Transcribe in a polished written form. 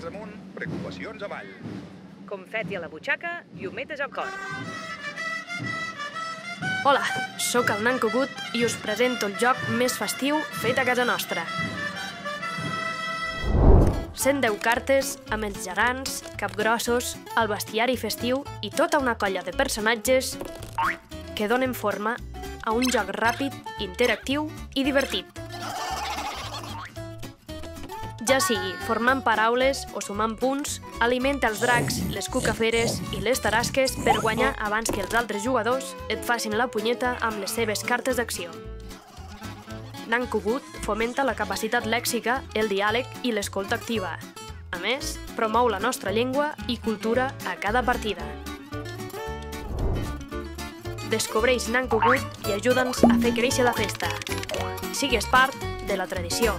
mans amunt, preocupacions avall. Confeti a la butxaca i humetes al cor. Hola, sóc el Nan Cucut i us presento el joc més festiu fet a casa nostra. 110 cartes amb els gegants, capgrossos, el bestiari festiu i tota una colla de personatges que donen forma a un joc ràpid, interactiu i divertit. Ja sigui formant paraules o sumant punts, alimenta els dracs, les cucaferes i les tarasques per guanyar abans que els altres jugadors et facin la punyeta amb les seves cartes d'acció. Nan Cucut fomenta la capacitat lèxica, el diàleg i l'escolta activa. A més, promou la nostra llengua i cultura a cada partida. Descobreix Nan Cucut i ajuda'ns a fer créixer la festa. Sigues part de la tradició.